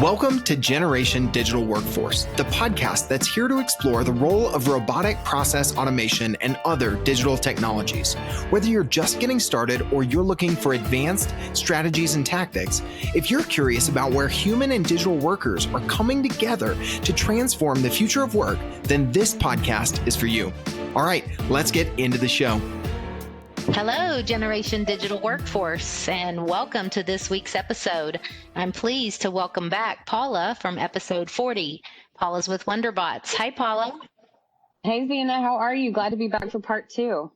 Welcome to Generation Digital Workforce, the podcast that's here to explore the role of robotic process automation and other digital technologies. Whether you're just getting started or you're looking for advanced strategies and tactics, if you're curious about where human and digital workers are coming together to transform the future of work, then this podcast is for you. All right, let's get into the show. Hello, Generation Digital Workforce, and welcome to this week's episode. I'm pleased to welcome back Paula from episode 40. Paula's with Wonderbots. Hi, Paula. Hey, Zena. How are you? Glad to be back for part 2.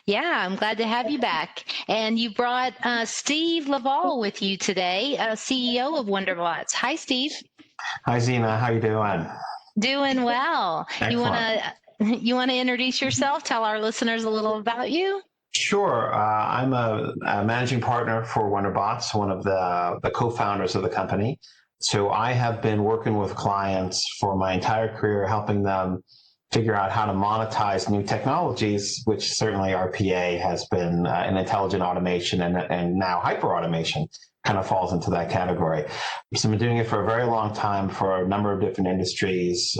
Yeah, I'm glad to have you back. And you brought Steve Laval with you today, CEO of Wonderbots. Hi, Steve. Hi, Zena. How you doing? Doing well. Excellent. You want to introduce yourself? Tell our listeners a little about you? Sure. I'm a managing partner for Wonderbots, one of the co-founders of the company. So I have been working with clients for my entire career, helping them figure out how to monetize new technologies, which certainly RPA has been in intelligent automation and now hyper-automation kind of falls into that category. So I've been doing it for a very long time for a number of different industries.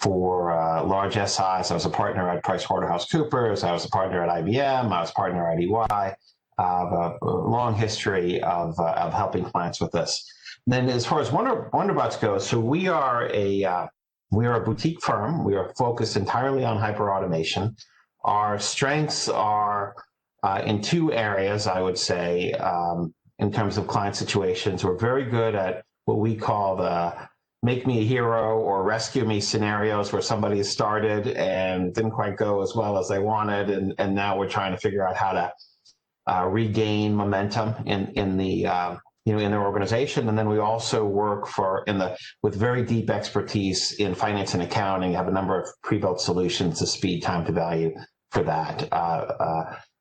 For large SIs, I was a partner at PricewaterhouseCoopers, I was a partner at IBM, I was a partner at EY. A long history of helping clients with this. And then as far as Wonderbots goes, so we are a boutique firm. We are focused entirely on hyperautomation. Our strengths are in 2 areas, I would say, in terms of client situations. We're very good at what we call the make me a hero or rescue me scenarios where somebody has started and didn't quite go as well as they wanted. And now we're trying to figure out how to regain momentum in their organization. And then we also work with very deep expertise in finance and accounting, have a number of pre-built solutions to speed time to value for that.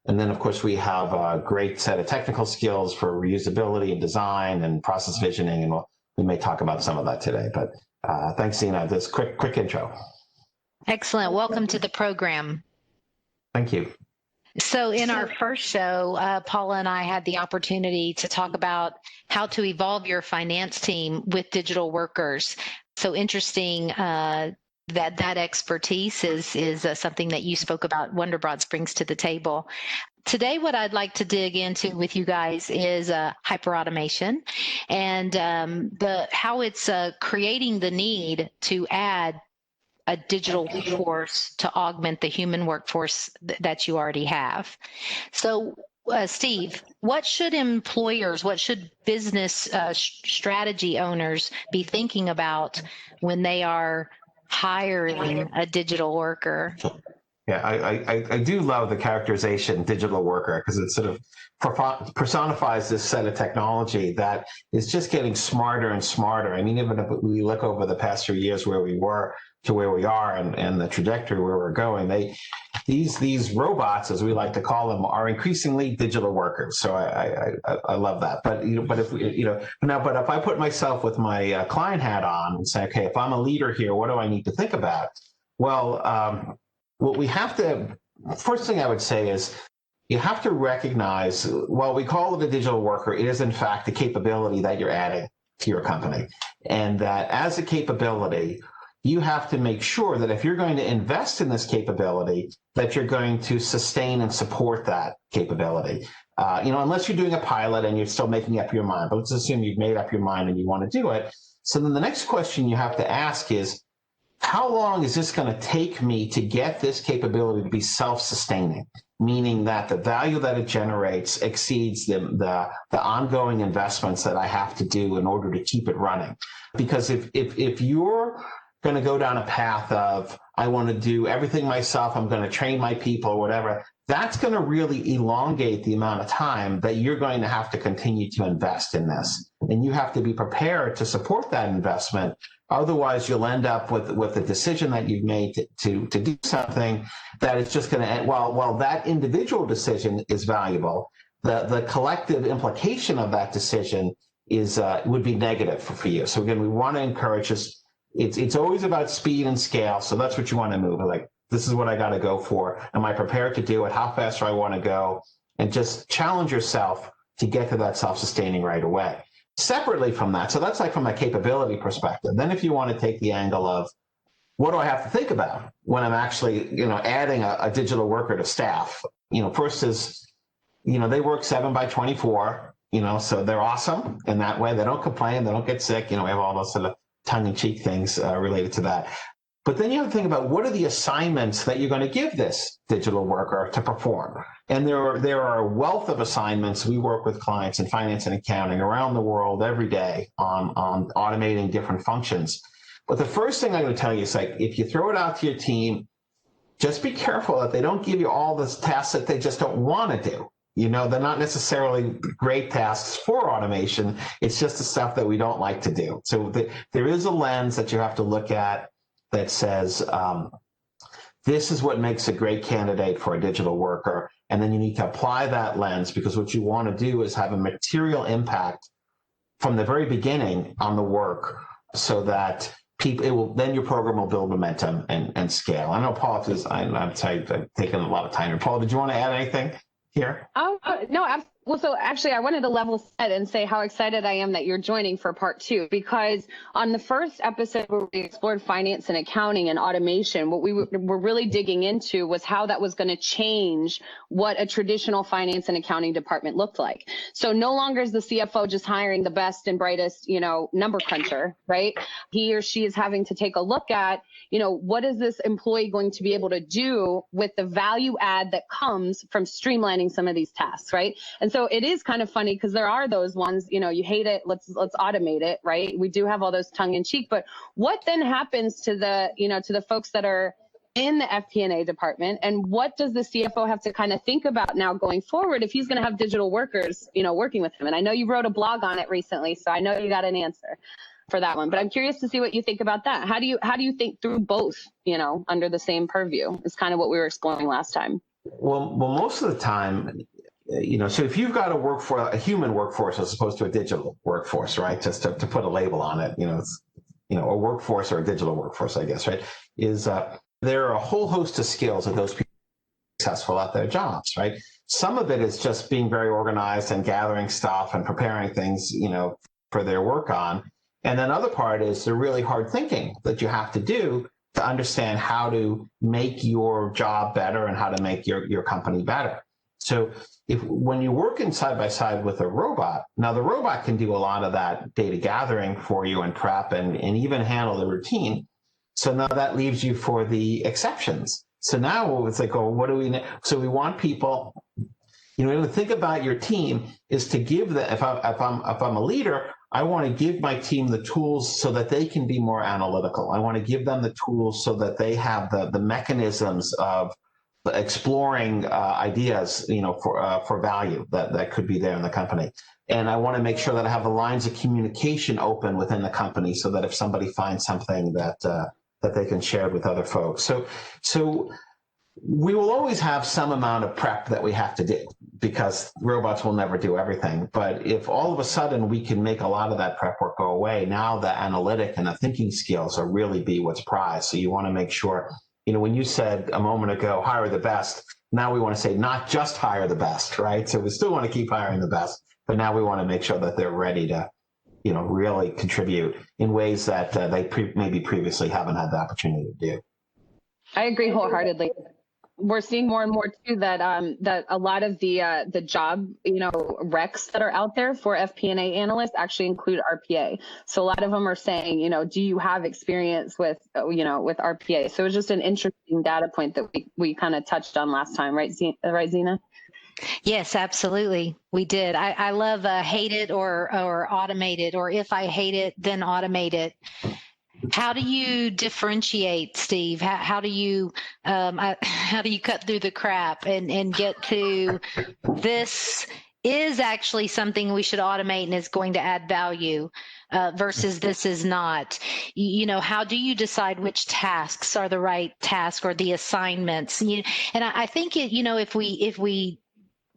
And then, of course, we have a great set of technical skills for reusability and design and process visioning, and we may talk about some of that today, but thanks, Zena. This quick intro. Excellent. Welcome to the program. Thank you. So in our first show, Paula and I had the opportunity to talk about how to evolve your finance team with digital workers. So interesting that expertise is something that you spoke about Wonderbots brings to the table. Today, what I'd like to dig into with you guys is hyperautomation and how it's creating the need to add a digital workforce to augment the human workforce that you already have. So, Steve, what should business strategy owners be thinking about when they are hiring a digital worker? Yeah, I do love the characterization digital worker because it sort of personifies this set of technology that is just getting smarter and smarter. I mean, even if we look over the past 3 years where we were to where we are and the trajectory where we're going, these robots, as we like to call them, are increasingly digital workers. So I love that. But if I put myself with my client hat on and say, okay, if I'm a leader here, what do I need to think about? Well, what we have to, first thing I would say is you have to recognize, while we call it a digital worker, it is in fact the capability that you're adding to your company. And that as a capability, you have to make sure that if you're going to invest in this capability, that you're going to sustain and support that capability. Unless you're doing a pilot and you're still making up your mind, but let's assume you've made up your mind and you want to do it. So then the next question you have to ask is, how long is this going to take me to get this capability to be self-sustaining? Meaning that the value that it generates exceeds the ongoing investments that I have to do in order to keep it running. Because if you're going to go down a path of, I want to do everything myself, I'm going to train my people or whatever, that's going to really elongate the amount of time that you're going to have to continue to invest in this. And you have to be prepared to support that investment. Otherwise, you'll end up with a decision that you've made to do something that is just going to end. While that individual decision is valuable, the collective implication of that decision would be negative for you. So again, we want to encourage us. It's always about speed and scale. So that's what you want to move. Like, this is what I got to go for. Am I prepared to do it? How fast do I want to go? And just challenge yourself to get to that self-sustaining right away. Separately from that, so that's like from a capability perspective. Then if you want to take the angle of what do I have to think about when I'm actually, adding a digital worker to staff? First is, they work 7 by 24, so they're awesome in that way. They don't complain, they don't get sick. We have all those sort of tongue-in-cheek things related to that. But then you have to think about what are the assignments that you're going to give this digital worker to perform. And there are a wealth of assignments. We work with clients in finance and accounting around the world every day on automating different functions. But the first thing I'm going to tell you is, like, if you throw it out to your team, just be careful that they don't give you all the tasks that they just don't want to do. They're not necessarily great tasks for automation. It's just the stuff that we don't like to do. So there is a lens that you have to look at that says, this is what makes a great candidate for a digital worker. And then you need to apply that lens, because what you want to do is have a material impact from the very beginning on the work, so that then your program will build momentum and scale. I know, Paula, I'm taking a lot of time here. Paula, did you want to add anything here? Oh, no, well, so actually I wanted to level set and say how excited I am that you're joining for part 2, because on the first episode where we explored finance and accounting and automation, what we were really digging into was how that was going to change what a traditional finance and accounting department looked like. So no longer is the CFO just hiring the best and brightest, number cruncher, right? He or she is having to take a look at, what is this employee going to be able to do with the value add that comes from streamlining some of these tasks, right? And so it is kind of funny, because there are those ones, you hate it, let's automate it, right? We do have all those tongue in cheek, but what then happens to the folks that are in the FP&A department, and what does the CFO have to kind of think about now going forward if he's going to have digital workers, working with him? And I know you wrote a blog on it recently, so I know you got an answer for that one, but I'm curious to see what you think about that. How do you think through both, under the same purview? Is kind of what we were exploring last time. Well, most of the time, so if you've got a human workforce as opposed to a digital workforce, right? Just to put a label on it, it's, a workforce or a digital workforce, I guess, right? Is there are a whole host of skills that those people are successful at their jobs, right? Some of it is just being very organized and gathering stuff and preparing things, for their work on. And then other part is the really hard thinking that you have to do to understand how to make your job better and how to make your company better. So when you're working side by side with a robot, now the robot can do a lot of that data gathering for you and prep and even handle the routine. So now that leaves you for the exceptions. So now it's like, what do we? So we want people. To think about your team is to give if I'm a leader, I want to give my team the tools so that they can be more analytical. I want to give them the tools so that they have the mechanisms of exploring ideas, for value that could be there in the company. And I want to make sure that I have the lines of communication open within the company, so that if somebody finds something that they can share with other folks. So we will always have some amount of prep that we have to do, because robots will never do everything. But if all of a sudden we can make a lot of that prep work go away, now the analytic and the thinking skills will really be what's prized. So you want to make sure, when you said a moment ago, hire the best, now we want to say not just hire the best, right? So we still want to keep hiring the best, but now we want to make sure that they're ready to, really contribute in ways that they maybe previously haven't had the opportunity to do. I agree wholeheartedly. We're seeing more and more too that that a lot of the job recs that are out there for FP&A analysts actually include RPA. So a lot of them are saying, do you have experience with with RPA? So it's just an interesting data point that we kind of touched on last time, right, Zena? Yes, absolutely. We did. I love hate it or automate it, or if I hate it, then automate it. How do you differentiate, Steve? How do you cut through the crap and get to this is actually something we should automate and is going to add value versus this is not? How do you decide which tasks are the right task or the assignments? And I think if we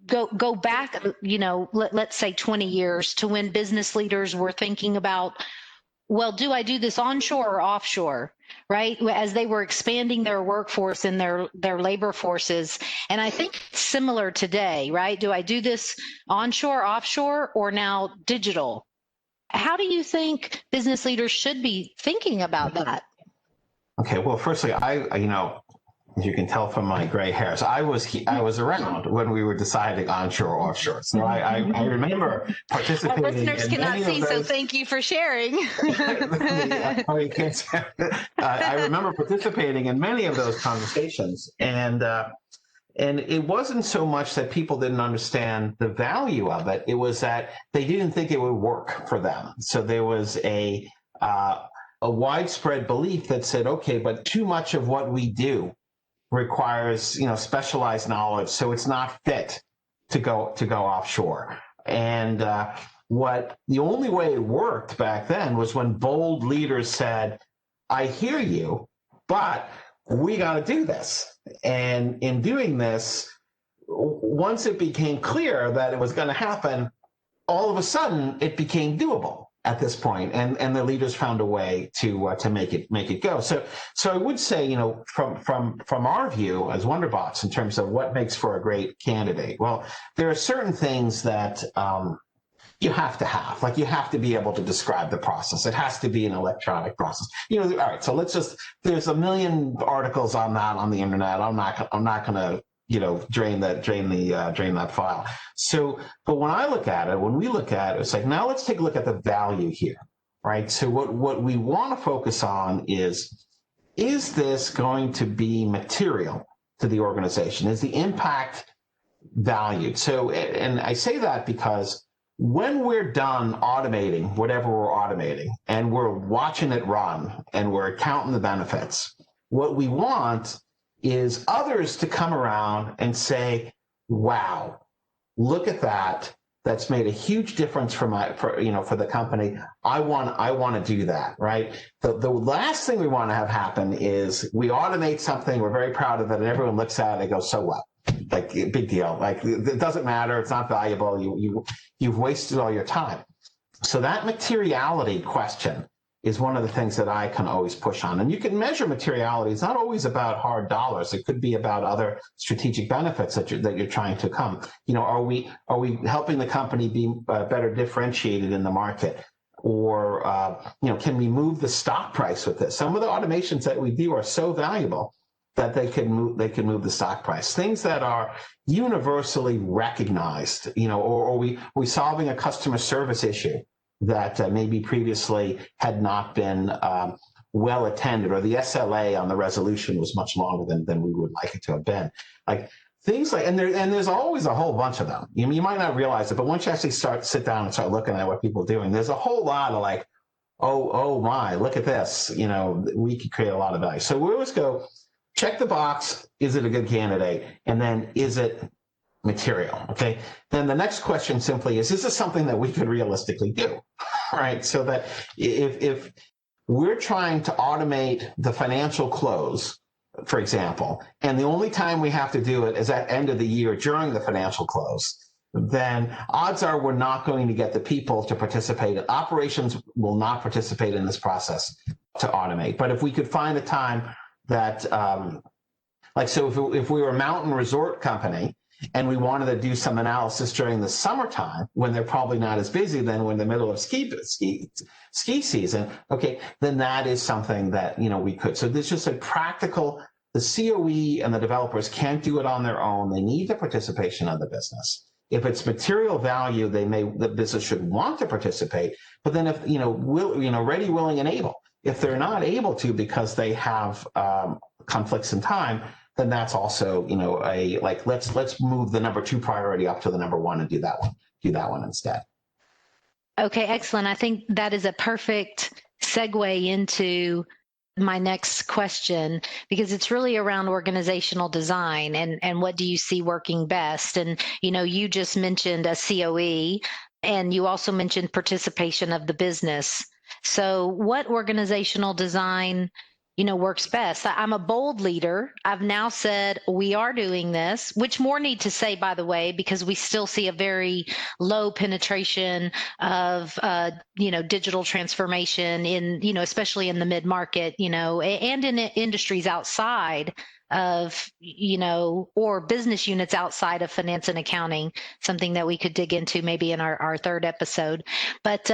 go back, let's say 20 years to when business leaders were thinking about, well, do I do this onshore or offshore, right? As they were expanding their workforce and their labor forces. And I think it's similar today, right? Do I do this onshore, offshore, or now digital? How do you think business leaders should be thinking about that? Okay, well, firstly, as you can tell from my gray hairs, I was around when we were deciding onshore or offshore. So I remember participating. Our listeners cannot see, so thank you for sharing. You can't say. I remember participating in many of those conversations, and it wasn't so much that people didn't understand the value of it; it was that they didn't think it would work for them. So there was a widespread belief that said, okay, but too much of what we do requires specialized knowledge, so it's not fit to go offshore. And the only way it worked back then was when bold leaders said, I hear you, but we got to do this. And in doing this, once it became clear that it was going to happen, all of a sudden it became doable at this point, and the leaders found a way to make it go. So I would say, from our view as Wonderbots, in terms of what makes for a great candidate, well, there are certain things that you have to have. Like, you have to be able to describe the process. It has to be an electronic process. All right. So there's a million articles on that on the internet. I'm not going to drain that file. So, but when we look at it, it's like, now let's take a look at the value here, right? So what we want to focus on is this going to be material to the organization? Is the impact valued? So, and I say that because when we're done automating whatever we're automating, and we're watching it run, and we're counting the benefits, what we want is others to come around and say, wow, look at that. That's made a huge difference for the company. I want to do that, right? The last thing we want to have happen is we automate something, we're very proud of it, and everyone looks at it and goes, so what? Like, big deal. Like, it doesn't matter. It's not valuable. You've wasted all your time. So that materiality question is one of the things that I can always push on. And you can measure materiality. It's not always about hard dollars. It could be about other strategic benefits that you're trying to come. Are we helping the company be better differentiated in the market? Or can we move the stock price with this? Some of the automations that we do are so valuable that they can move the stock price. Things that are universally recognized, or we solving a customer service issue that maybe previously had not been well attended, or the SLA on the resolution was much longer than we would like it to have been. Like, things like, and there's always a whole bunch of them. You might not realize it, but once you actually sit down and start looking at what people are doing, there's a whole lot of like, oh my, look at this. We could create a lot of value. So we always go, check the box. Is it a good candidate? And then, is it material? Okay. Then the next question simply is this something that we could realistically do? Right. So that if we're trying to automate the financial close, for example, and the only time we have to do it is at end of the year during the financial close, then odds are we're not going to get the people to participate. Operations will not participate in this process to automate. But if we could find a time that, so if we were a mountain resort company and we wanted to do some analysis during the summertime when they're probably not as busy than when the middle of ski season, okay, then that is something that, we could. So there's just a practical, the COE and the developers can't do it on their own. They need the participation of the business. If it's material value, the business should want to participate. But then if, ready, willing, and able, if they're not able to because they have conflicts in time, then that's also, let's move the number 2 priority up to the number 1 and do that one instead. Okay, excellent. I think that is a perfect segue into my next question, because it's really around organizational design and what do you see working best? And, you just mentioned a COE, and you also mentioned participation of the business. So what organizational design works best? I'm a bold leader. I've now said we are doing this, which more need to say, by the way, because we still see a very low penetration of, digital transformation in, especially in the mid-market, and in industries outside of, or business units outside of finance and accounting, something that we could dig into maybe in our third episode. But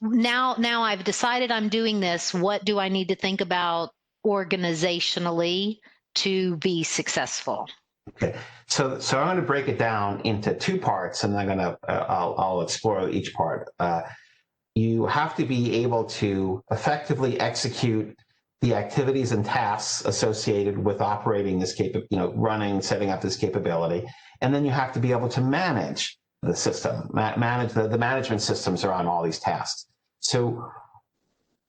now I've decided I'm doing this. What do I need to think about organizationally to be successful? Okay, so I'm going to break it down into two parts, and I'll explore each part. You have to be able to effectively execute the activities and tasks associated with operating this running, setting up this capability, and then you have to be able to manage the system, manage the management systems around all these tasks. So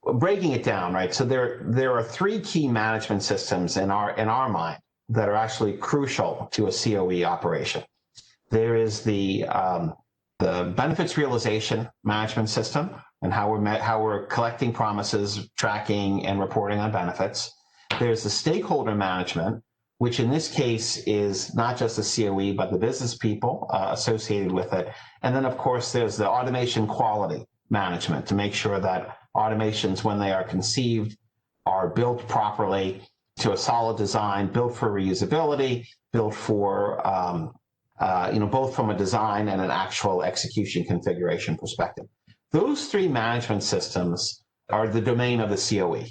breaking it down, right? So there are three key management systems in our mind that are actually crucial to a COE operation. There is the benefits realization management system, and how we're collecting promises, tracking, and reporting on benefits. There's the stakeholder management, which in this case is not just the COE, but the business people associated with it. And then, of course, there's the automation quality management to make sure that automations, when they are conceived, are built properly to a solid design, built for reusability, built for both from a design and an actual execution configuration perspective. Those three management systems are the domain of the COE,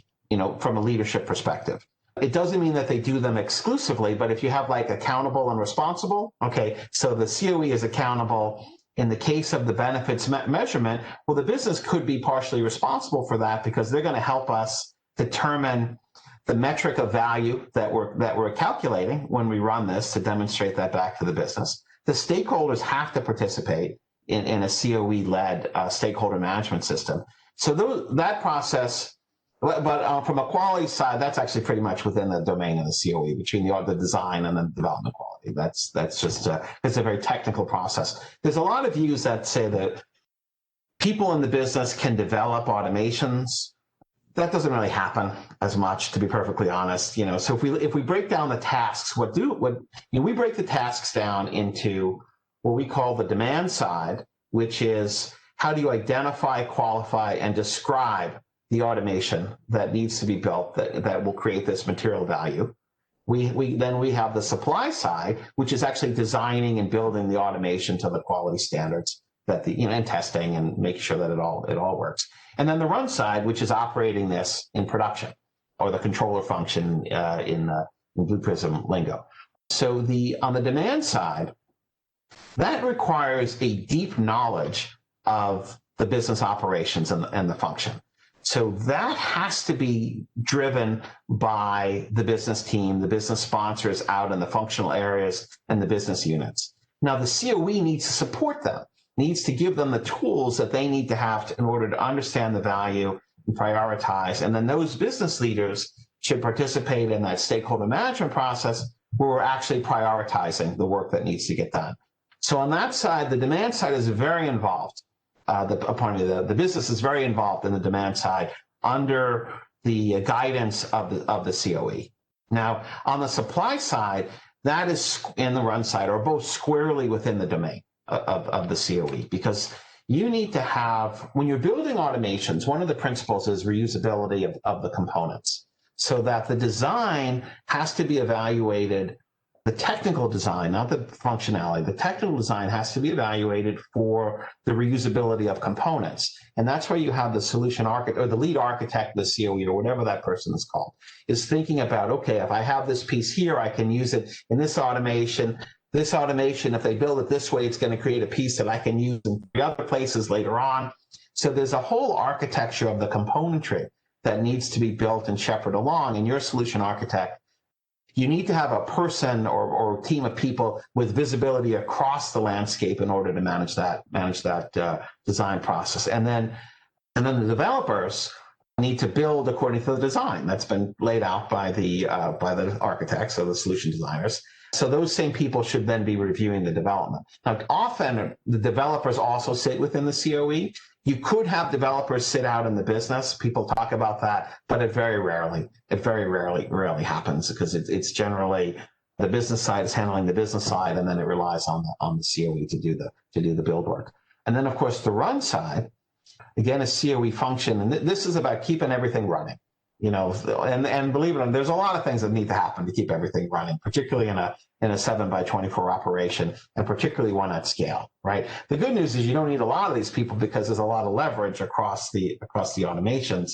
from a leadership perspective. It doesn't mean that they do them exclusively, but if you have like accountable and responsible, okay, so the COE is accountable. In the case of the benefits measurement, well, the business could be partially responsible for that because they're going to help us determine the metric of value that we're calculating when we run this to demonstrate that back to the business. The stakeholders have to participate in a COE-led stakeholder management system. So that process, but from a quality side, that's actually pretty much within the domain of the COE, between the design and the development quality. That's just it's a very technical process. There's a lot of views that say that people in the business can develop automations. That doesn't really happen as much, to be perfectly honest. So if we break down the tasks, we break the tasks down into what we call the demand side, which is how do you identify, qualify, and describe the automation that needs to be built that will create this material value. Then we have the supply side, which is actually designing and building the automation to the quality standards that and testing and making sure that it all works. And then the run side, which is operating this in production, or the controller function in Blue Prism lingo. So on the demand side, that requires a deep knowledge of the business operations and the function. So that has to be driven by the business team, the business sponsors out in the functional areas, and the business units. Now, the COE needs to support them, needs to give them the tools that they need to have in order to understand the value and prioritize. And then those business leaders should participate in that stakeholder management process where we're actually prioritizing the work that needs to get done. So on that side, the demand side is very involved. The business is very involved in the demand side under the guidance of the COE. Now, on the supply side, that is in the run side, are both squarely within the domain of the COE, because you need to have, when you're building automations, one of the principles is reusability of the components, so that the design has to be evaluated. The technical design, not the functionality, the technical design has to be evaluated for the reusability of components. And that's where you have the solution architect, or the lead architect, the COE, or whatever that person is called, is thinking about, okay, if I have this piece here, I can use it in this automation. This automation, if they build it this way, it's going to create a piece that I can use in 3 other places later on. So there's a whole architecture of the componentry that needs to be built and shepherded along. And your solution architect, you need to have a person or team of people with visibility across the landscape in order to manage that design process. And then the developers need to build according to the design that's been laid out by the architects or the solution designers. So those same people should then be reviewing the development. Now, often the developers also sit within the COE. You could have developers sit out in the business. People talk about that, but it very rarely happens, because it's generally the business side is handling the business side, and then it relies on the COE to do the build work. And then, of course, the run side, again, a COE function, and this is about keeping everything running. and believe it or not, there's a lot of things that need to happen to keep everything running, particularly in a 7x24 operation, and particularly one at scale, right? The good news is you don't need a lot of these people because there's a lot of leverage across the automations,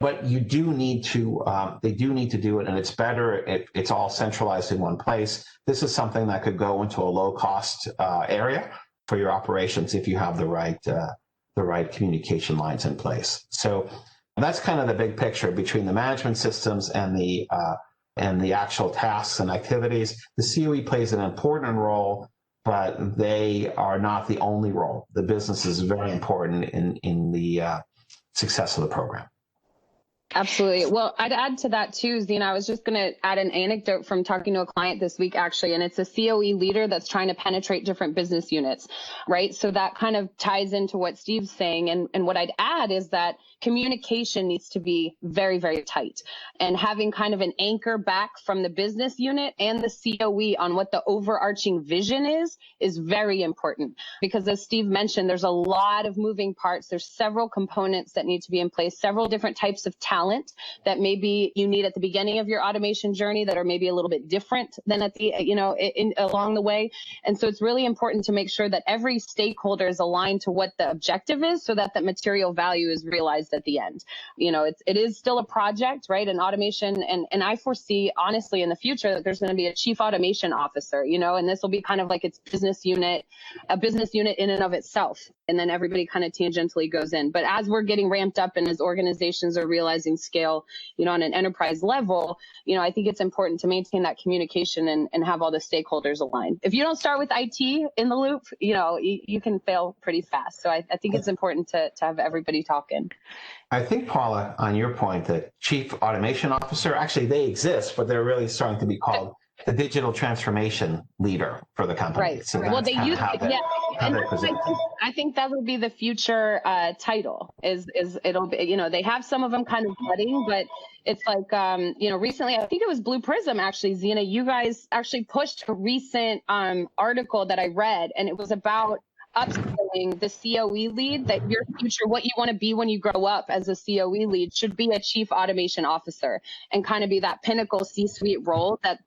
but you do need to, they do need to do it, and it's better if it's all centralized in one place. This is something that could go into a low-cost area for your operations if you have the right communication lines in place. So that's kind of the big picture between the management systems and the actual tasks and activities. The COE plays an important role, but they are not the only role. The business is very important in the success of the program. Absolutely. Well, I'd add to that too, Zena. I was just going to add an anecdote from talking to a client this week, actually, and it's a COE leader that's trying to penetrate different business units, right? So that kind of ties into what Steve's saying. And what I'd add is that communication needs to be very, very tight, and having kind of an anchor back from the business unit and the COE on what the overarching vision is very important, because as Steve mentioned, there's a lot of moving parts. There's several components that need to be in place, several different types of talent that maybe you need at the beginning of your automation journey that are maybe a little bit different than at the, along the way. And so it's really important to make sure that every stakeholder is aligned to what the objective is, so that that material value is realized at the end. It is still a project, right? An automation. And I foresee, honestly, in the future that there's going to be a chief automation officer, and this will be kind of like its business unit, a business unit in and of itself. And then everybody kind of tangentially goes in. But as we're getting ramped up and as organizations are realizing scale, on an enterprise level, I think it's important to maintain that communication and have all the stakeholders aligned. If you don't start with IT in the loop, you can fail pretty fast. So I think it's important to have everybody talking. I think, Paula, on your point, the chief automation officer, actually they exist, but they're really starting to be called the digital transformation leader for the company. Right. So well, they use it. Yeah. I think that will be the future title. Is it'll be, they have some of them kind of budding, but it's like, recently, I think it was Blue Prism, actually, Zena, you guys actually pushed a recent article that I read, and it was about upskilling the COE lead, that your future, what you want to be when you grow up as a COE lead, should be a chief automation officer, and kind of be that pinnacle C-suite role that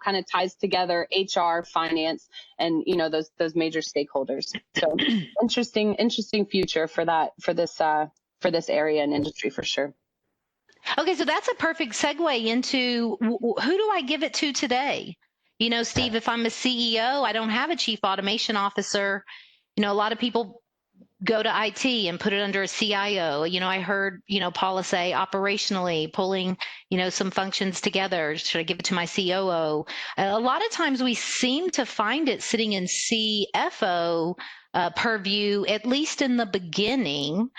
kind of ties together HR, finance, and those major stakeholders. So interesting future for this area and industry for sure. Okay, so that's a perfect segue into who do I give it to today? Steve, if I'm a CEO, I don't have a chief automation officer. A lot of people go to IT and put it under a CIO. I heard, Paula say operationally pulling, some functions together. Should I give it to my COO? A lot of times we seem to find it sitting in CFO purview, at least in the beginning.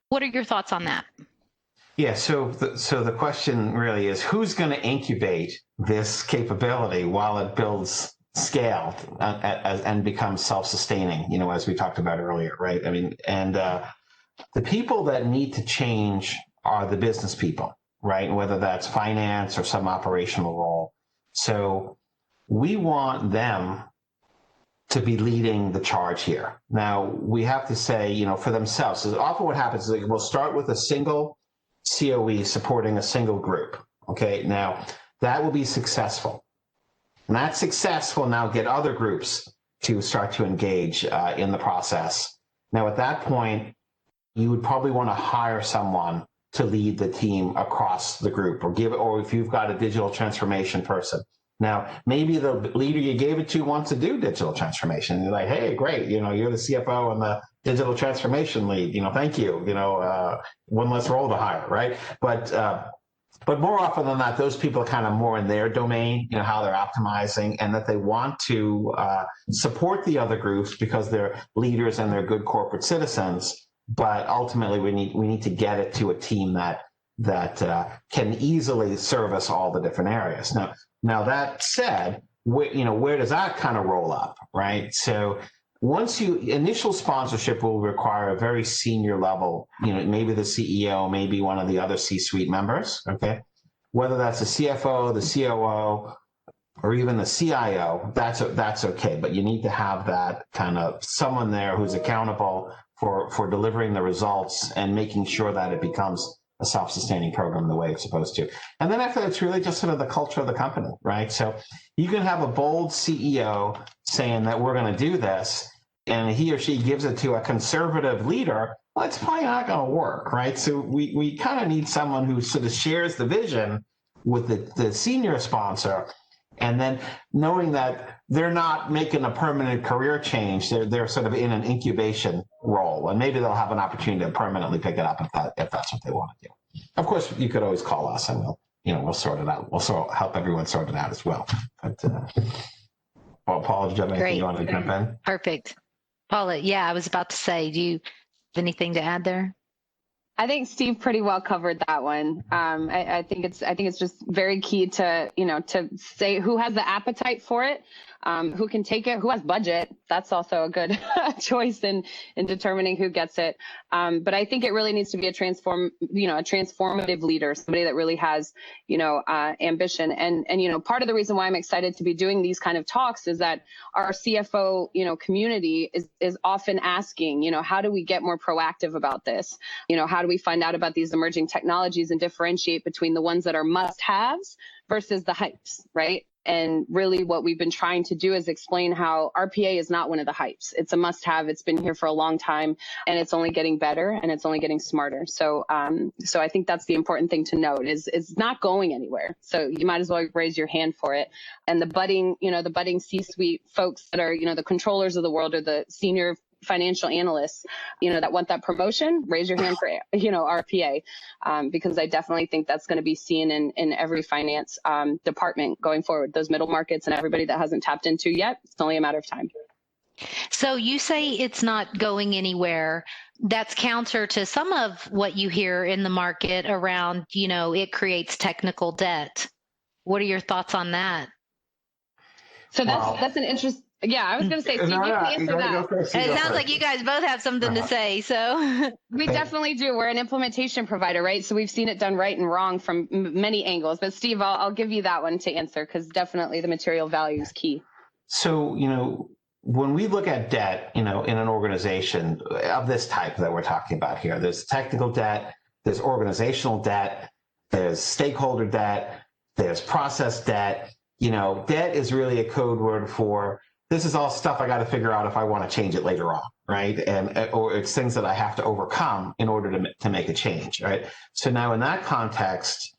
What are your thoughts on that? Yeah, so the question really is, who's going to incubate this capability while it builds scale and becomes self-sustaining, as we talked about earlier, right? I mean, and the people that need to change are the business people, right? Whether that's finance or some operational role. So we want them to be leading the charge here. Now, we have to say, for themselves, so often what happens is we'll start with a single COE supporting a single group. Okay, now that will be successful. And that success will now get other groups to start to engage in the process. Now, at that point, you would probably want to hire someone to lead the team across the group, or if you've got a digital transformation person. Now, maybe the leader you gave it to wants to do digital transformation. You're like, hey, great, you're the CFO and the digital transformation lead, thank you, one less role to hire, right? But more often than not, those people are kind of more in their domain, how they're optimizing, and that they want to support the other groups because they're leaders and they're good corporate citizens. But ultimately, we need to get it to a team that can easily service all the different areas. Now that said, where does that kind of roll up, right? So once initial sponsorship will require a very senior level, maybe the CEO, maybe one of the other C-suite members, okay? Whether that's the CFO, the COO, or even the CIO, that's okay. But you need to have that kind of someone there who's accountable for delivering the results and making sure that it becomes a self-sustaining program the way it's supposed to. And then after that, it's really just sort of the culture of the company, right? So you can have a bold CEO saying that we're going to do this, and he or she gives it to a conservative leader. Well, it's probably not going to work, right? So we kind of need someone who sort of shares the vision with the senior sponsor, and then knowing that they're not making a permanent career change, they're sort of in an incubation role, and maybe they'll have an opportunity to permanently pick it up if that's what they want to do. Of course, you could always call us, and we'll sort it out. We'll help everyone sort it out as well. But well, Paula, did you have anything you want to jump in? Perfect. Paula, yeah, I was about to say, do you have anything to add there? I think Steve pretty well covered that one. I think it's just very key to say who has the appetite for it, who can take it, who has budget. That's also a good choice in determining who gets it. But I think it really needs to be a transformative leader, somebody that really has, ambition. And part of the reason why I'm excited to be doing these kind of talks is that our CFO, community is often asking, how do we get more proactive about this? How do we find out about these emerging technologies and differentiate between the ones that are must-haves versus the hypes, right? And really what we've been trying to do is explain how RPA is not one of the hypes. It's a must-have. It's been here for a long time, and it's only getting better, and it's only getting smarter. So I think that's the important thing to note is it's not going anywhere. So you might as well raise your hand for it. And the budding C-suite folks that are, the controllers of the world or the senior financial analysts, that want that promotion, raise your hand for, RPA, because I definitely think that's going to be seen in every finance department going forward. Those middle markets and everybody that hasn't tapped into yet, it's only a matter of time. So you say it's not going anywhere. That's counter to some of what you hear in the market around, it creates technical debt. What are your thoughts on that? So that's an interest. Yeah, I was going to say, Steve, you can answer that. It sounds like you guys both have something to say. So we definitely do. We're an implementation provider, right? So we've seen it done right and wrong from many angles. But Steve, I'll give you that one to answer because definitely the material value is key. So, when we look at debt, in an organization of this type that we're talking about here, there's technical debt, there's organizational debt, there's stakeholder debt, there's process debt. Debt is really a code word for this is all stuff I got to figure out if I want to change it later on, right? Or it's things that I have to overcome in order to make a change, right? So now in that context,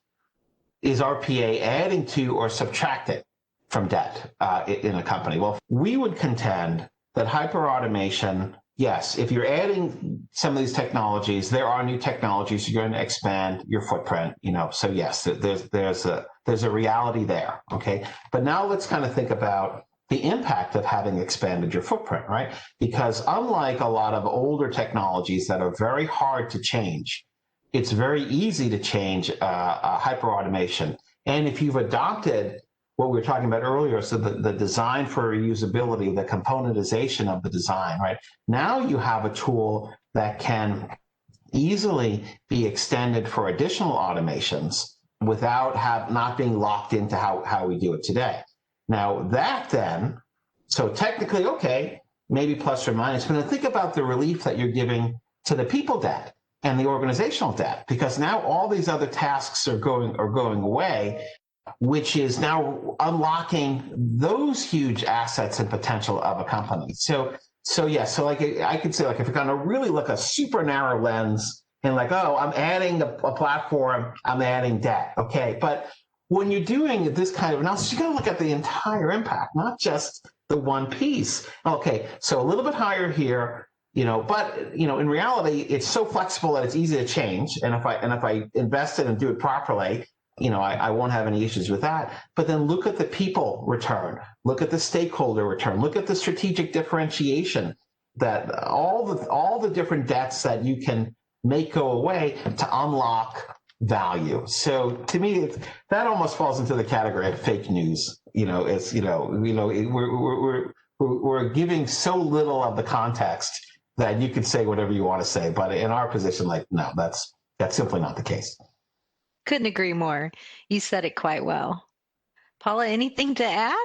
is RPA adding to or subtracting from debt in a company? Well, we would contend that hyperautomation, yes, if you're adding some of these technologies, there are new technologies, you're going to expand your footprint, so yes, there's a reality there, okay? But now let's kind of think about the impact of having expanded your footprint, right? Because unlike a lot of older technologies that are very hard to change, it's very easy to change hyperautomation. And if you've adopted what we were talking about earlier, so the design for reusability, the componentization of the design, right? Now you have a tool that can easily be extended for additional automations without not being locked into how we do it today. Now that then, so technically, okay, maybe plus or minus, but then think about the relief that you're giving to the people debt and the organizational debt, because now all these other tasks are going away, which is now unlocking those huge assets and potential of a company. So like I could say, like if you're going to really look a super narrow lens and like, oh, I'm adding a platform, I'm adding debt, okay, but when you're doing this kind of analysis, you got to look at the entire impact, not just the one piece. Okay, so a little bit higher here, but in reality, it's so flexible that it's easy to change. And if I invest it and do it properly, I won't have any issues with that. But then look at the people return, look at the stakeholder return, look at the strategic differentiation, that all the different debts that you can make go away to unlock value. So to me, that almost falls into the category of fake news. We're giving so little of the context that you could say whatever you want to say. But in our position, no, that's simply not the case. Couldn't agree more. You said it quite well. Paula, anything to add?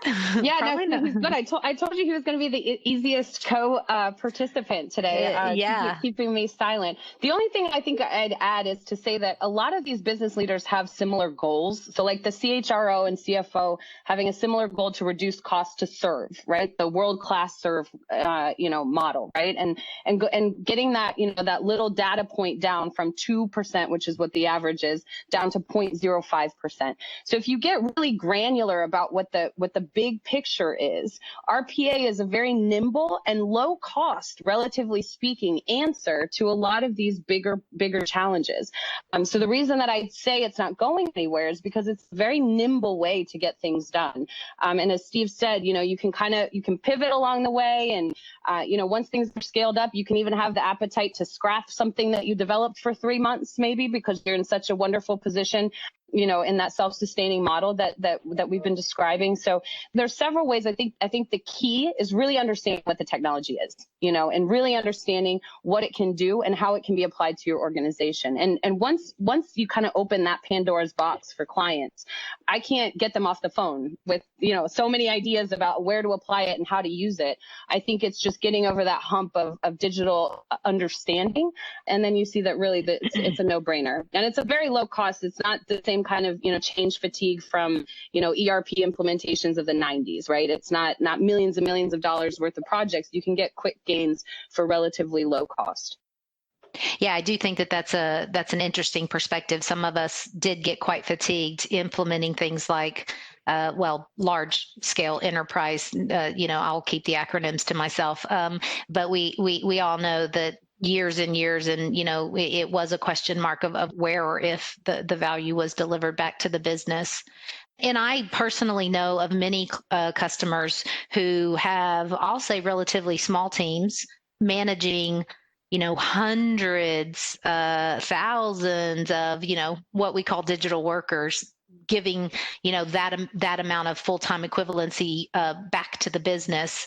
Yeah, Probably no, not. he's good. I told you he was going to be the easiest participant today. Yeah. Keeping me silent. The only thing I think I'd add is to say that a lot of these business leaders have similar goals. So like the CHRO and CFO having a similar goal to reduce cost to serve, right? The world-class serve, model, right? And getting that, that little data point down from 2%, which is what the average is, down to 0.05%. So if you get really granular about what the big picture is, RPA is a very nimble and low cost, relatively speaking, answer to a lot of these bigger challenges. So the reason that I say it's not going anywhere is because it's a very nimble way to get things done. And as Steve said, you can pivot along the way, and once things are scaled up, you can even have the appetite to scrap something that you developed for 3 months, maybe, because you're in such a wonderful position, in that self-sustaining model that we've been describing. So there's several ways. I think the key is really understanding what the technology is, and really understanding what it can do and how it can be applied to your organization. And once you kind of open that Pandora's box for clients, I can't get them off the phone with, so many ideas about where to apply it and how to use it. I think it's just getting over that hump of digital understanding. And then you see that really it's a no-brainer. And it's a very low cost. It's not the same kind of, change fatigue from, ERP implementations of the 90s, right? It's not millions and millions of dollars worth of projects. You can get quick gains for relatively low cost. Yeah, I do think that's an interesting perspective. Some of us did get quite fatigued implementing things like, large scale enterprise. I'll keep the acronyms to myself. But we all know that years and years, and it was a question mark of where or if the value was delivered back to the business. And I personally know of many customers who have, I'll say, relatively small teams managing hundreds, thousands of, what we call digital workers, giving, that amount of full-time equivalency back to the business.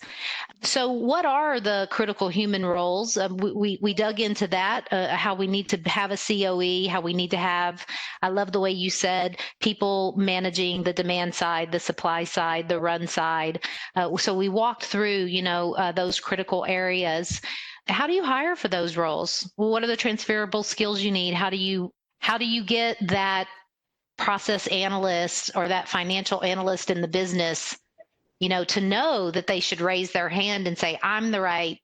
So what are the critical human roles? We dug into that, how we need to have a COE, how we need to have, I love the way you said, people managing the demand side, the supply side, the run side. So we walked through, those critical areas. How do you hire for those roles? What are the transferable skills you need? How do you get that process analyst or that financial analyst in the business, to know that they should raise their hand and say, I'm the right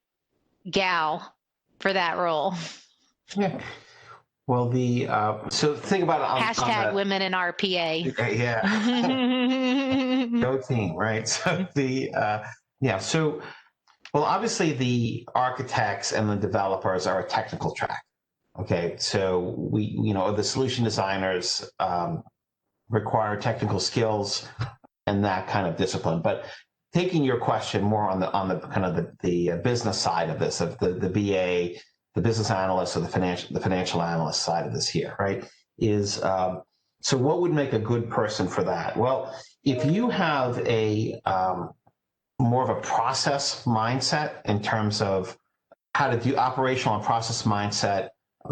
gal for that role? Yeah. Well, so think about it hashtag women in RPA. Yeah. Go team, right? So well, obviously the architects and the developers are a technical track. Okay, so the solution designers require technical skills and that kind of discipline. But taking your question more on the kind of the business side of this, of the BA, the business analyst, or the financial analyst side of this here, right? Is so what would make a good person for that? Well, if you have a more of a process mindset in terms of how to do operational and process mindset,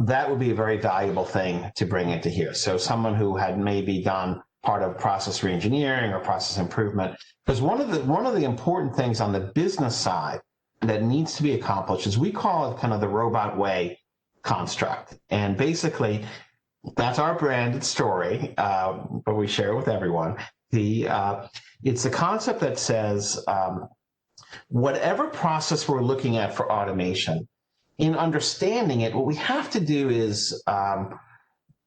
that would be a very valuable thing to bring into here. So someone who had maybe done part of process reengineering or process improvement, because one of the important things on the business side that needs to be accomplished is we call it kind of the robot way construct. And basically, that's our branded story, but we share it with everyone. It's the concept that says whatever process we're looking at for automation, in understanding it, what we have to do is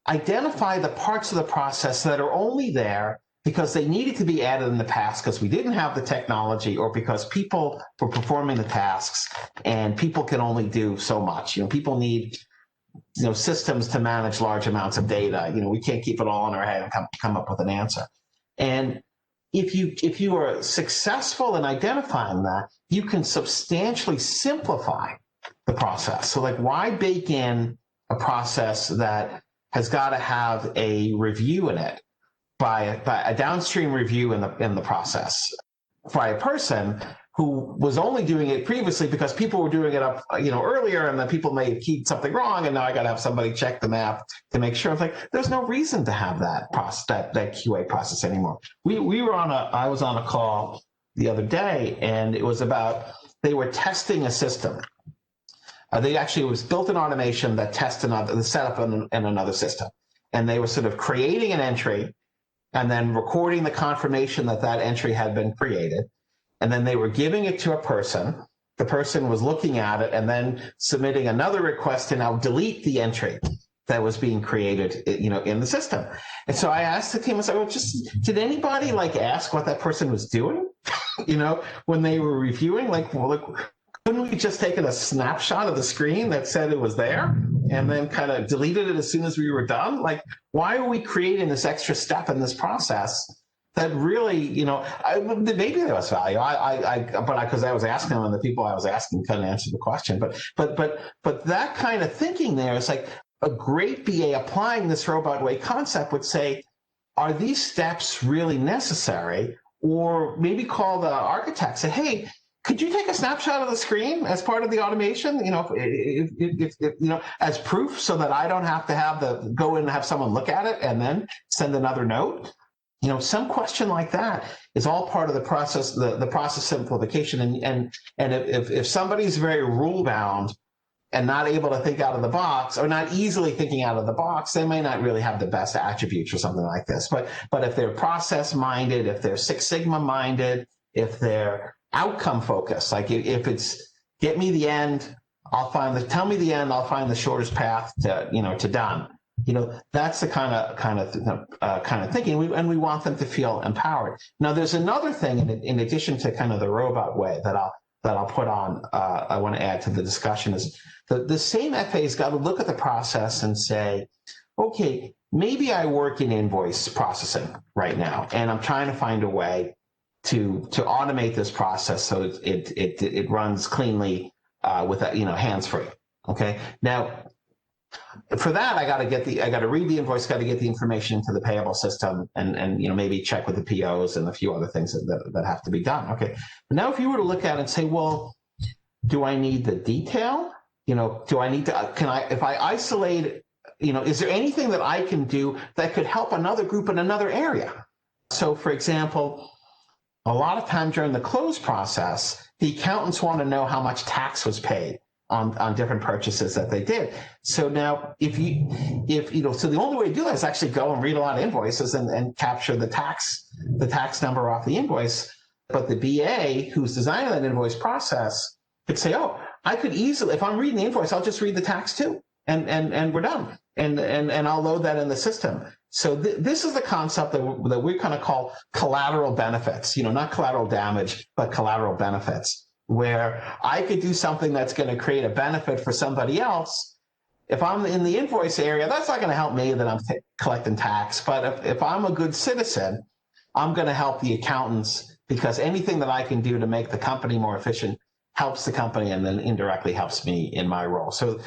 identify the parts of the process that are only there because they needed to be added in the past because we didn't have the technology, or because people were performing the tasks and people can only do so much. People need systems to manage large amounts of data. We can't keep it all in our head and come up with an answer. And if you are successful in identifying that, you can substantially simplify the process. So why bake in a process that has got to have a review in it by a downstream review in the process by a person, who was only doing it previously because people were doing it up, earlier, and then people may have keyed something wrong, and now I got to have somebody check the map to make sure. It's like, there's no reason to have that process, that QA process anymore. I was on a call the other day, and it was about, they were testing a system. It was built in automation that tests the setup in another system. And they were sort of creating an entry and then recording the confirmation that that entry had been created. And then they were giving it to a person. The person was looking at it and then submitting another request to now delete the entry that was being created, in the system. And so I asked the team, I said, well, did anybody ask what that person was doing, when they were reviewing? Couldn't we just taken a snapshot of the screen that said it was there and then kind of deleted it as soon as we were done? Why are we creating this extra step in this process that really, maybe there was value. Because I was asking them, and the people I was asking couldn't answer the question. But that kind of thinking there is like a great BA applying this robot way concept would say, are these steps really necessary? Or maybe call the architect, say, hey, could you take a snapshot of the screen as part of the automation, as proof, so that I don't have to go in and have someone look at it and then send another note? Some question like that is all part of the process, the process simplification. And if somebody's very rule bound and not able to think out of the box, or not easily thinking out of the box, they may not really have the best attributes or something like this. But if they're process minded, if they're Six Sigma minded, if they're outcome focused, if it's get me the end, tell me the end, I'll find the shortest path to done. That's the kind of thinking, and we want them to feel empowered. Now, there's another thing in addition to kind of the robot way that I'll put on. I want to add to the discussion is the same FA's got to look at the process and say, okay, maybe I work in invoice processing right now, and I'm trying to find a way to automate this process so it runs cleanly with hands free. Okay, now. For that, I got to read the invoice, got to get the information into the payable system, and maybe check with the POs and a few other things that have to be done. Okay, but now if you were to look at it and say, well, do I need the detail? Do I need to? If I isolate, is there anything that I can do that could help another group in another area? So, for example, a lot of time during the close process, the accountants want to know how much tax was paid on different purchases that they did. So now so the only way to do that is actually go and read a lot of invoices and capture the tax number off the invoice. But the BA who's designing that invoice process could say, oh, I could easily, if I'm reading the invoice, I'll just read the tax too. And we're done. And I'll load that in the system. So this is the concept that we kind of call collateral benefits, not collateral damage, but collateral benefits, where I could do something that's going to create a benefit for somebody else. If I'm in the invoice area, that's not going to help me that I'm collecting tax. But if I'm a good citizen, I'm going to help the accountants, because anything that I can do to make the company more efficient helps the company and then indirectly helps me in my role. So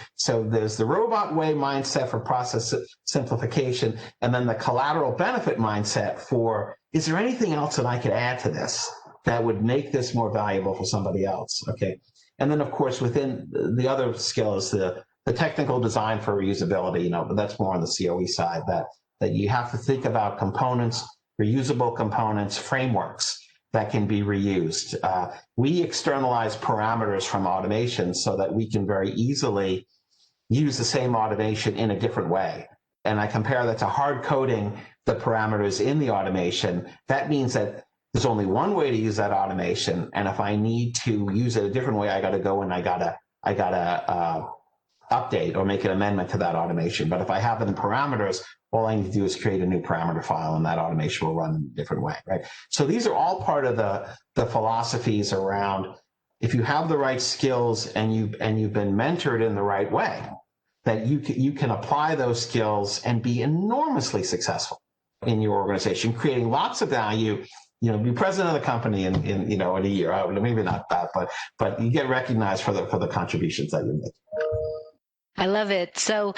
there's the robot way mindset for process simplification, and then the collateral benefit mindset for, is there anything else that I could add to this that would make this more valuable for somebody else? Okay. And then of course, within the other skill is the technical design for reusability, but that's more on the COE side, that you have to think about components, reusable components, frameworks that can be reused. We externalize parameters from automation so that we can very easily use the same automation in a different way. And I compare that to hard coding the parameters in the automation. That means that there's only one way to use that automation, and if I need to use it a different way, I got to go and I gotta update or make an amendment to that automation. But if I have it in parameters, all I need to do is create a new parameter file, and that automation will run in a different way, right? So these are all part of the philosophies around, if you have the right skills and you've been mentored in the right way, that you can apply those skills and be enormously successful in your organization, creating lots of value. Be president of the company in a year. Maybe not that, but you get recognized for the contributions that you make. I love it. So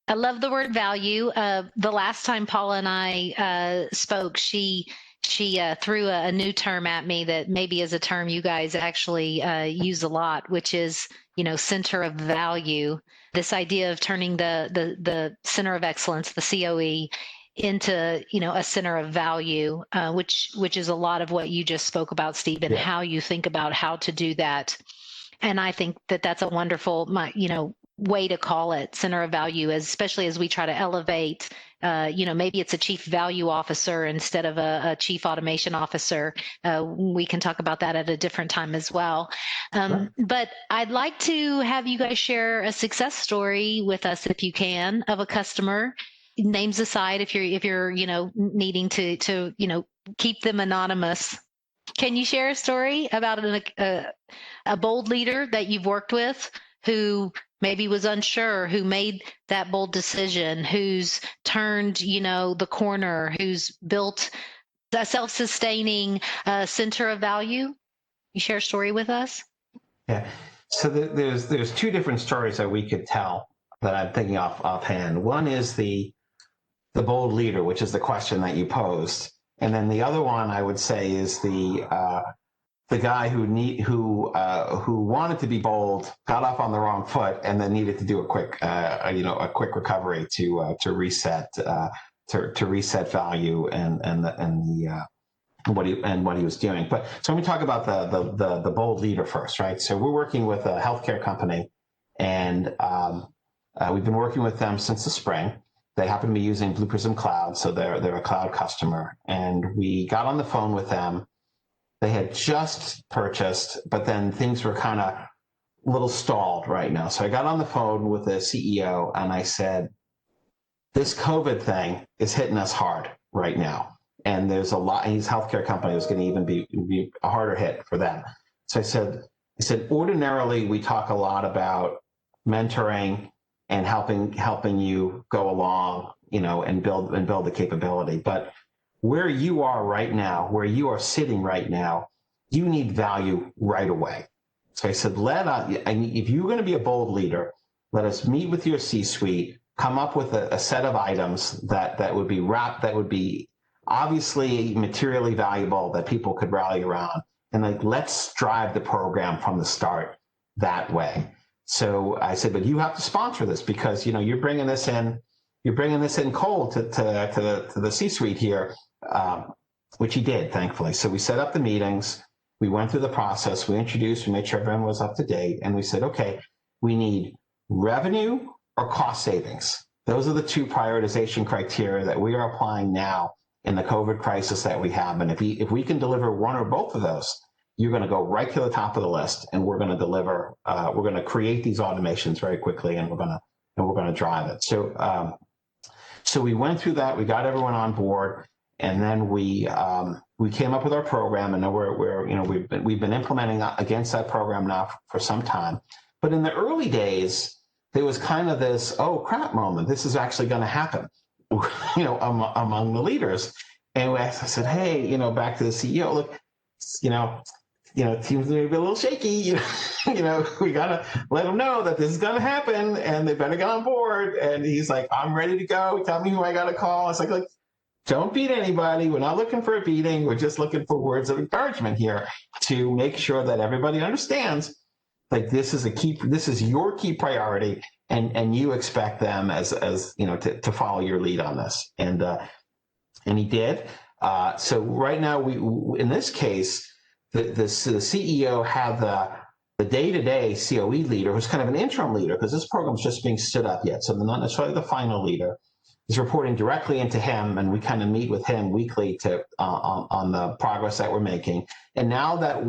I love the word value. The last time Paula and I spoke, she she threw a new term at me that maybe is a term you guys actually use a lot, which is, center of value. This idea of turning the center of excellence, the COE, into a center of value, which is a lot of what you just spoke about, Steve, and how you think about how to do that. And I think that that's a wonderful, way to call it, center of value, especially as we try to elevate. Maybe it's a chief value officer instead of a chief automation officer. We can talk about that at a different time as well. But I'd like to have you guys share a success story with us, if you can, of a customer. Names aside, if you're needing to keep them anonymous. Can you share a story about a bold leader that you've worked with who maybe was unsure, who made that bold decision, who's turned, the corner, who's built a self-sustaining center of value? You share a story with us? Yeah. So there's two different stories that we could tell that I'm thinking offhand. One is the bold leader, which is the question that you posed. And then the other one I would say is the guy who wanted to be bold, got off on the wrong foot, and then needed to do a quick recovery to reset value and what he was doing. But so let me talk about the bold leader first, right? So we're working with a healthcare company, and we've been working with them since the spring. They happen to be using Blue Prism Cloud, so they're a cloud customer, and we got on the phone with them. They had just purchased, but then things were kind of a little stalled right now. So I got on the phone with the CEO and I said, this COVID thing is hitting us hard right now. And there's a lot, and his healthcare company is going to even be a harder hit for them. So I said, ordinarily we talk a lot about mentoring and helping you go along, and build the capability. But where you are right now, where you are sitting right now, you need value right away. So I said, if you're going to be a bold leader, let us meet with your C-suite, come up with a set of items that would be obviously materially valuable that people could rally around, and let's drive the program from the start that way. So I said, but you have to sponsor this because you're bringing this in cold to the C-suite here, which he did, thankfully. So we set up the meetings, we went through the process, we introduced, we made sure everyone was up to date, and we said, okay, we need revenue or cost savings. Those are the two prioritization criteria that we are applying now in the COVID crisis that we have. And if we can deliver one or both of those, you're going to go right to the top of the list, and we're going to deliver. We're going to create these automations very quickly, and we're going to drive it. So we went through that. We got everyone on board, and then we came up with our program, and we've been implementing against that program now for some time. But in the early days, there was kind of this oh crap moment. This is actually going to happen, among the leaders. And I said, hey, back to the CEO, look, teams may be a little shaky, we got to let them know that this is going to happen and they better get on board. And he's like, I'm ready to go. Tell me who I got to call. It's like, don't beat anybody. We're not looking for a beating. We're just looking for words of encouragement here to make sure that everybody understands this is your key priority, and you expect them as to follow your lead on this. And he did. So right now we in this case, the CEO had the day-to-day COE leader, who's kind of an interim leader because this program's just being stood up yet. So not necessarily the final leader is reporting directly into him, and we kind of meet with him weekly on the progress that we're making. And now that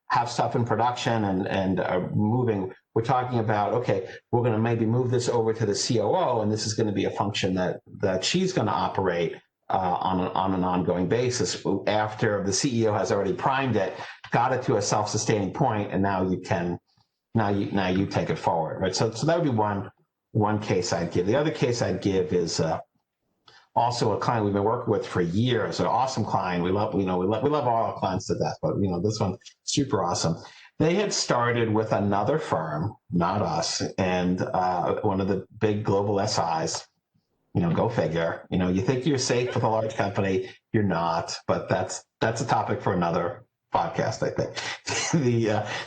have stuff in production and are moving, we're talking about, okay, we're going to maybe move this over to the COO, and this is going to be a function that she's going to operate on an ongoing basis after the CEO has already primed it, got it to a self-sustaining point, and now you take it forward, right? So that would be one case I'd give. The other case I'd give is also a client we've been working with for years, an awesome client. We love all our clients to death, but this one super awesome. They had started with another firm, not us, and one of the big global SIs. Go figure. You think you're safe with a large company, you're not. But that's a topic for another podcast, I think.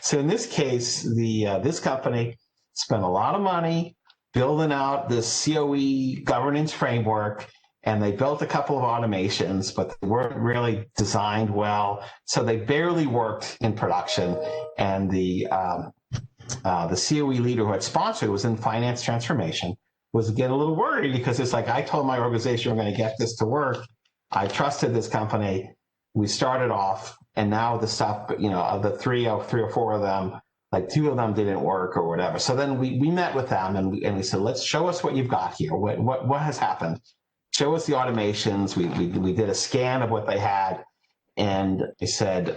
So in this case, this company spent a lot of money building out this COE governance framework, and they built a couple of automations, but they weren't really designed well, so they barely worked in production. And the COE leader who had sponsored was in finance transformation, was getting a little worried, because it's like, I told my organization we're going to get this to work. I trusted this company. We started off, and now the stuff, of the three or four of them, like 2 of them didn't work or whatever. So then we met with them, and we said, let's show us what you've got here. What has happened? Show us the automations. We did a scan of what they had, and they said,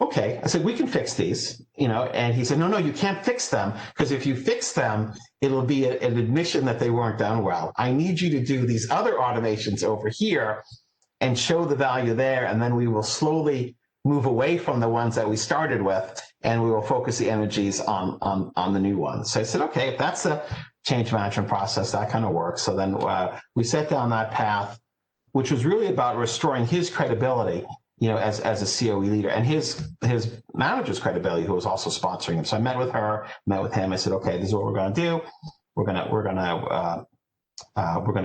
okay. I said, we can fix these, and he said, no, you can't fix them, because if you fix them, it'll be an admission that they weren't done well. I need you to do these other automations over here and show the value there, and then we will slowly move away from the ones that we started with, and we will focus the energies on the new ones. So I said, okay, if that's a change management process, that kind of works. So then we set down that path, which was really about restoring his credibility, as a COE leader, and his manager's credibility, who was also sponsoring him. So I met with her, met with him. I said, okay, this is what we're going to do. We're going to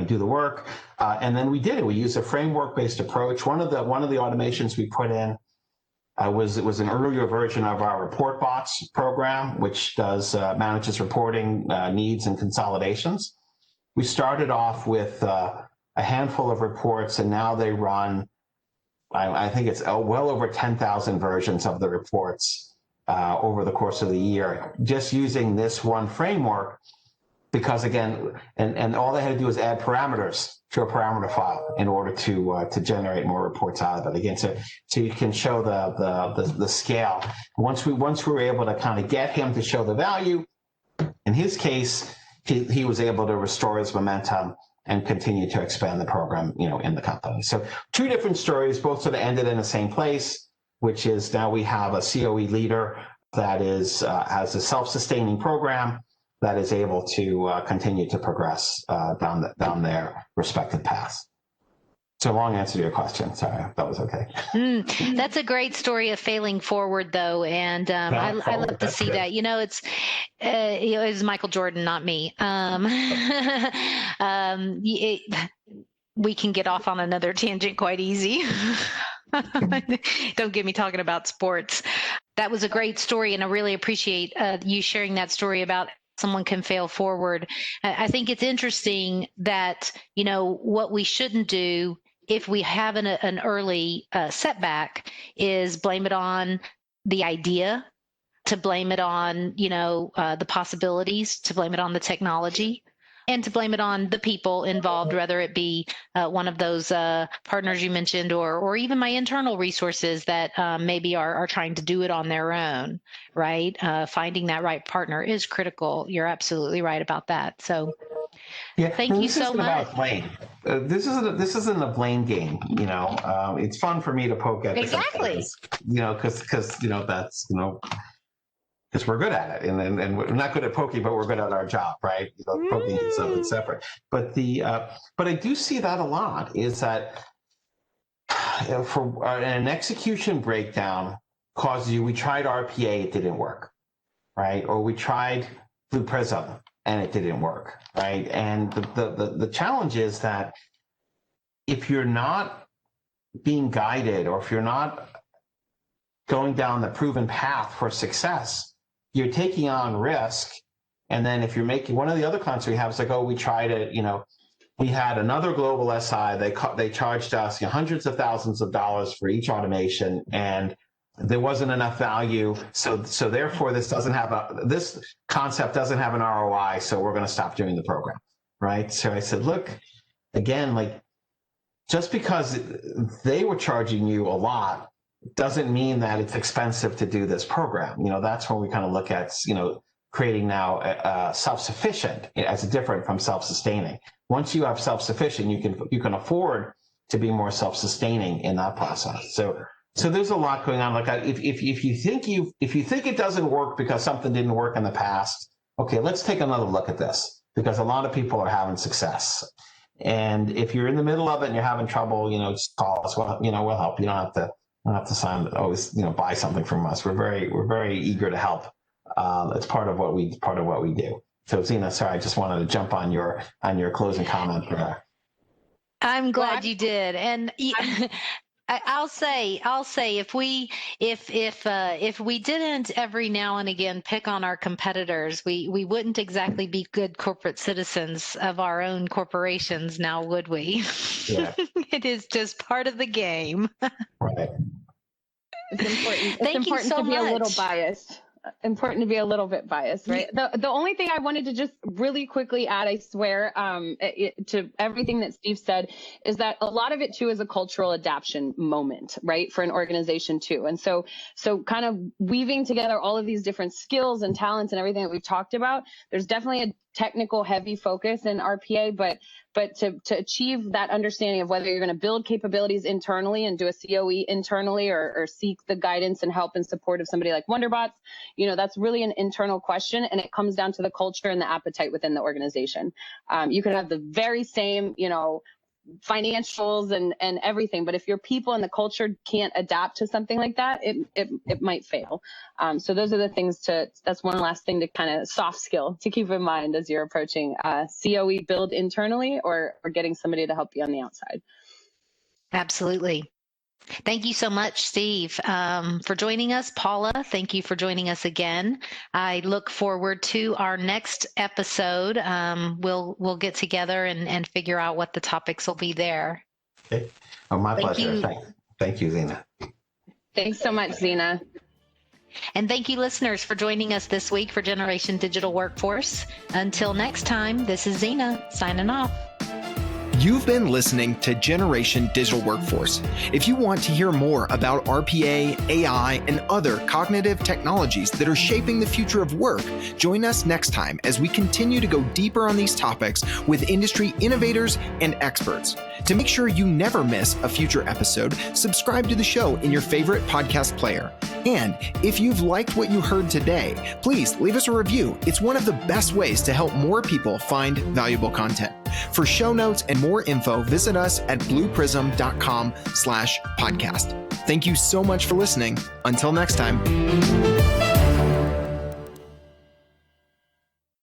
do the work, and then we did it. We used a framework-based approach. One of the automations we put in was an earlier version of our report bots program, which manages reporting needs and consolidations. We started off with a handful of reports, and now they run, I think it's well over 10,000 versions of the reports over the course of the year, just using this one framework. Because again, and all they had to do is add parameters to a parameter file in order to generate more reports out of it. Again, so you can show the scale. Once we were able to kind of get him to show the value, in his case, he was able to restore his momentum and continue to expand the program, in the company. So 2 different stories, both sort of ended in the same place, which is now we have a COE leader that has a self-sustaining program that is able to continue to progress down their respective paths. So long answer to your question. Sorry, that was okay. That's a great story of failing forward, though, and I love to see that. It's Michael Jordan, not me. We can get off on another tangent quite easy. Don't get me talking about sports. That was a great story, and I really appreciate you sharing that story about someone can fail forward. I think it's interesting that, what we shouldn't do if we have an early setback is blame it on the idea, to blame it on, the possibilities, to blame it on the technology, and to blame it on the people involved, whether it be one of those partners you mentioned, or even my internal resources that maybe are trying to do it on their own, right? Finding that right partner is critical. You're absolutely right about that. So thank you so much. About blame. This isn't a blame game. It's fun for me to poke at exactly. Because that's because we're good at it, and we're not good at poking, but we're good at our job, right? Poking is something separate. But but I do see that a lot, is that for an execution breakdown causes you. We tried RPA, it didn't work, right? Or we tried Blue Prism and it didn't work, right? And the challenge is that if you're not being guided, or if you're not going down the proven path for success, you're taking on risk. And then if you're making, one of the other clients we have is like, oh, we tried it, we had another global SI, they charged us hundreds of thousands of dollars for each automation, and there wasn't enough value. So therefore this concept doesn't have an ROI, so we're going to stop doing the program, right? So I said, look, again, just because they were charging you a lot doesn't mean that it's expensive to do this program. That's when we kind of look at, creating now self-sufficient as different from self-sustaining. Once you have self-sufficient, you can afford to be more self-sustaining in that process. So there's a lot going on. If you think it doesn't work because something didn't work in the past, okay, let's take another look at this, because a lot of people are having success. And if you're in the middle of it and you're having trouble, just call us. Well, we'll help. You don't have to sign always, buy something from us. We're very eager to help. It's part of what we do. So Zena, sorry, I just wanted to jump on your closing comment there. I'm glad you did. And I'll say if we didn't every now and again pick on our competitors, we wouldn't exactly be good corporate citizens of our own corporations now, would we? Yeah. It is just part of the game. Right. It's important to be a little biased. Important to be a little bit biased, right? The only thing I wanted to just really quickly add, I swear, to everything that Steve said, is that a lot of it too is a cultural adaptation moment, right, for an organization too. And so kind of weaving together all of these different skills and talents and everything that we've talked about, there's definitely a technical heavy focus in RPA, but to achieve that understanding of whether you're going to build capabilities internally and do a COE internally or seek the guidance and help and support of somebody like Wonderbots, that's really an internal question, and it comes down to the culture and the appetite within the organization. You could have the very same, financials and everything, but if your people and the culture can't adapt to something like that, it might fail. So those are the things that's one last thing to kind of soft skill to keep in mind as you're approaching COE build internally or getting somebody to help you on the outside. Absolutely. Thank you so much, Steve, for joining us. Paula, thank you for joining us again. I look forward to our next episode. We'll get together and figure out what the topics will be there. Okay. Oh, my pleasure. Thank you, Zena. Thanks so much, Zena. And thank you, listeners, for joining us this week for Generation Digital Workforce. Until next time, this is Zena signing off. You've been listening to Generation Digital Workforce. If you want to hear more about RPA, AI, and other cognitive technologies that are shaping the future of work, join us next time as we continue to go deeper on these topics with industry innovators and experts. To make sure you never miss a future episode, subscribe to the show in your favorite podcast player. And if you've liked what you heard today, please leave us a review. It's one of the best ways to help more people find valuable content. For show notes and more info, visit us at blueprism.com/podcast. Thank you so much for listening. Until next time.